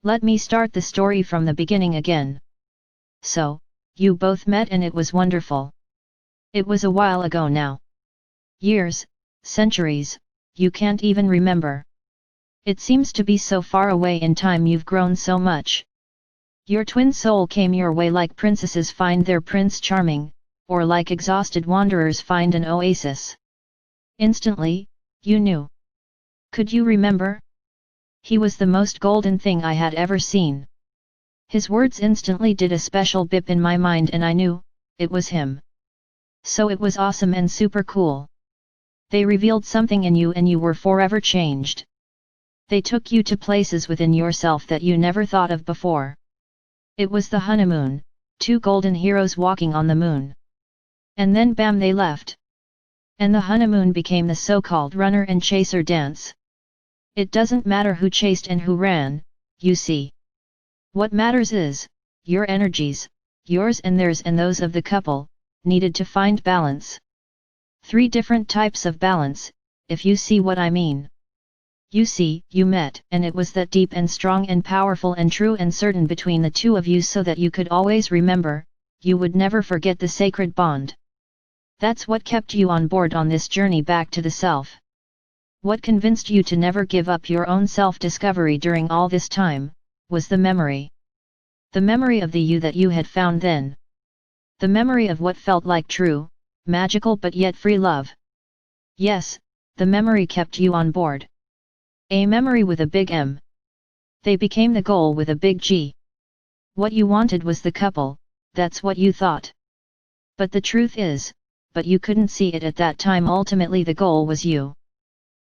Let me start the story from the beginning again. So, you both met and it was wonderful. It was a while ago now. Years, centuries, you can't even remember. It seems to be so far away in time. You've grown so much. Your twin soul came your way like princesses find their prince charming, or like exhausted wanderers find an oasis. Instantly, you knew. Could you remember? He was the most golden thing I had ever seen. His words instantly did a special bip in my mind and I knew, it was him. So it was awesome and super cool. They revealed something in you and you were forever changed. They took you to places within yourself that you never thought of before. It was the honeymoon, two golden heroes walking on the moon. And then bam, they left. And the honeymoon became the so-called runner and chaser dance. It doesn't matter who chased and who ran, you see. What matters is, your energies, yours and theirs and those of the couple, needed to find balance. 3 different types of balance, if you see what I mean. You see, you met, and it was that deep and strong and powerful and true and certain between the two of you so that you could always remember, you would never forget the sacred bond. That's what kept you on board on this journey back to the self. What convinced you to never give up your own self-discovery during all this time, was the memory. The memory of the you that you had found then. The memory of what felt like true, magical but yet free love. Yes, the memory kept you on board. A memory with a big M. They became the goal with a big G. What you wanted was the couple, that's what you thought. But the truth is, but you couldn't see it at that time. Ultimately the goal was you.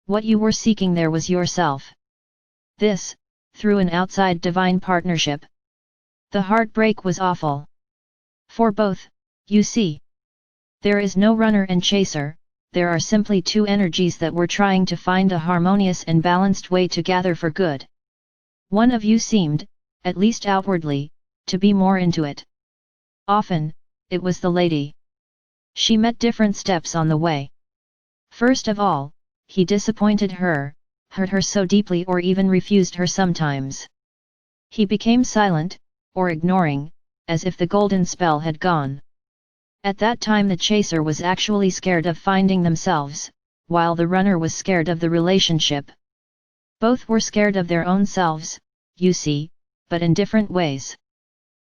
What you were seeking there was yourself. This, through an outside divine partnership. The heartbreak was awful. For both, you see. There is no runner and chaser, there are simply 2 energies that were trying to find a harmonious and balanced way to gather for good. One of you seemed, at least outwardly, to be more into it. Often, it was the lady. She met different steps on the way. First of all, he disappointed her, hurt her so deeply or even refused her sometimes. He became silent, or ignoring, as if the golden spell had gone. At that time the chaser was actually scared of finding themselves, while the runner was scared of the relationship. Both were scared of their own selves, you see, but in different ways.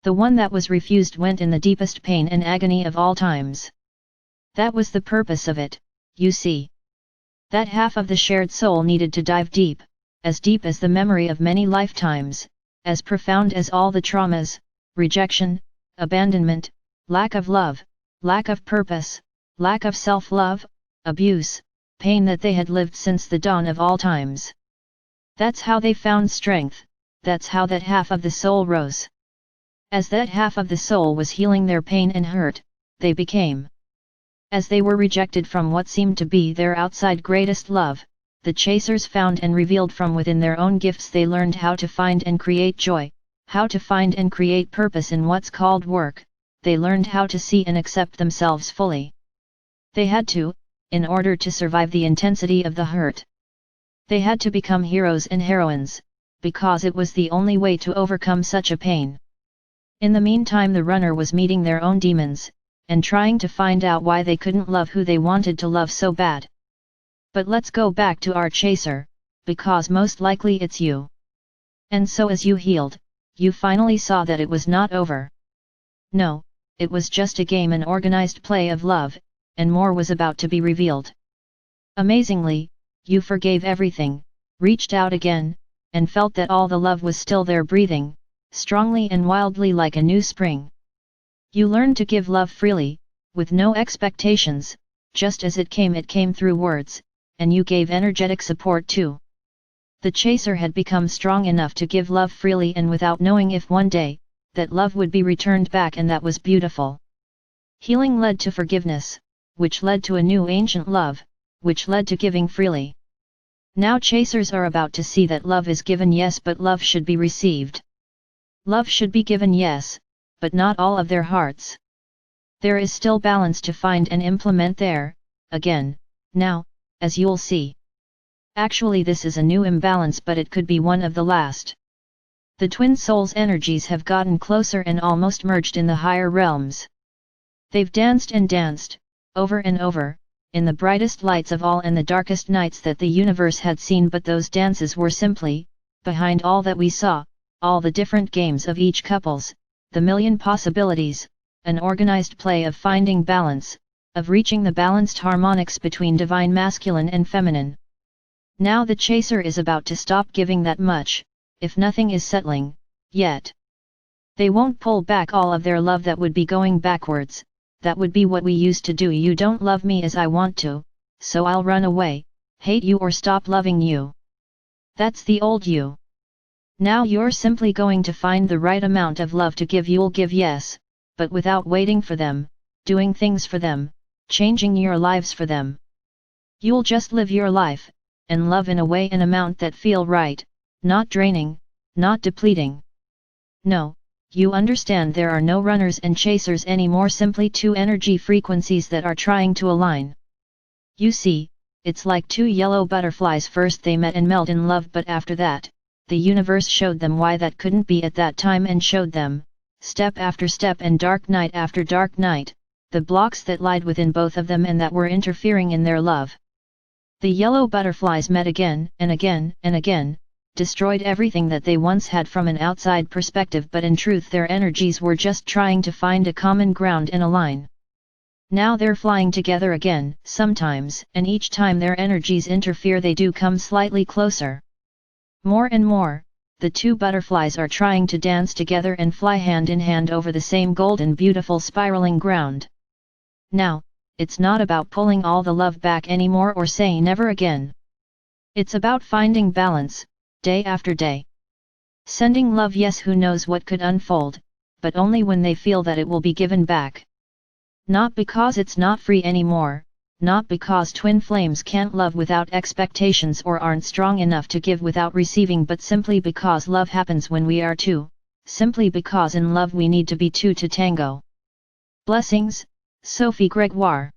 The one that was refused went in the deepest pain and agony of all times. That was the purpose of it, you see. That half of the shared soul needed to dive deep as the memory of many lifetimes, as profound as all the traumas, rejection, abandonment, lack of love, lack of purpose, lack of self-love, abuse, pain that they had lived since the dawn of all times. That's how they found strength, that's how that half of the soul rose. As that half of the soul was healing their pain and hurt, they became. As they were rejected from what seemed to be their outside greatest love, the chasers found and revealed from within their own gifts. They learned how to find and create joy, how to find and create purpose in what's called work. They learned how to see and accept themselves fully. They had to, in order to survive the intensity of the hurt. They had to become heroes and heroines, because it was the only way to overcome such a pain. In the meantime the runner was meeting their own demons, and trying to find out why they couldn't love who they wanted to love so bad. But let's go back to our chaser, because most likely it's you. And so as you healed, you finally saw that it was not over. No, it was just a game, an organized play of love, and more was about to be revealed. Amazingly, you forgave everything, reached out again, and felt that all the love was still there breathing, strongly and wildly like a new spring. You learned to give love freely, with no expectations, just as it came through words, and you gave energetic support too. The chaser had become strong enough to give love freely and without knowing if one day, that love would be returned back, and that was beautiful. Healing led to forgiveness, which led to a new ancient love, which led to giving freely. Now chasers are about to see that love is given, yes, but love should be received. Love should be given, yes, but not all of their hearts. There is still balance to find and implement there, again, now, as you'll see. Actually this is a new imbalance, but it could be one of the last. The twin souls' energies have gotten closer and almost merged in the higher realms. They've danced and danced, over and over, in the brightest lights of all and the darkest nights that the universe had seen, but those dances were simply, behind all that we saw, all the different games of each couples, the million possibilities, an organized play of finding balance, of reaching the balanced harmonics between divine masculine and feminine. Now the chaser is about to stop giving that much, if nothing is settling, yet. They won't pull back all of their love, that would be going backwards, that would be what we used to do. You don't love me as I want to, so I'll run away, hate you or stop loving you. That's the old you. Now you're simply going to find the right amount of love to give. You'll give, yes, but without waiting for them, doing things for them, changing your lives for them. You'll just live your life, and love in a way and amount that feel right, not draining, not depleting. No, you understand, there are no runners and chasers anymore, simply two energy frequencies that are trying to align. You see, it's like two yellow butterflies. First they met and melt in love, but after that, the universe showed them why that couldn't be at that time, and showed them, step after step and dark night after dark night, the blocks that lied within both of them and that were interfering in their love. The yellow butterflies met again and again and again, destroyed everything that they once had from an outside perspective, but in truth their energies were just trying to find a common ground and align. Now they're flying together again, sometimes, and each time their energies interfere they do come slightly closer. More and more, the two butterflies are trying to dance together and fly hand in hand over the same golden beautiful spiraling ground. Now, it's not about pulling all the love back anymore or saying never again. It's about finding balance, day after day. Sending love, yes, who knows what could unfold, but only when they feel that it will be given back. Not because it's not free anymore, not because twin flames can't love without expectations or aren't strong enough to give without receiving, but simply because love happens when we are two, simply because in love we need to be two to tango. Blessings, Sophie Gregoire.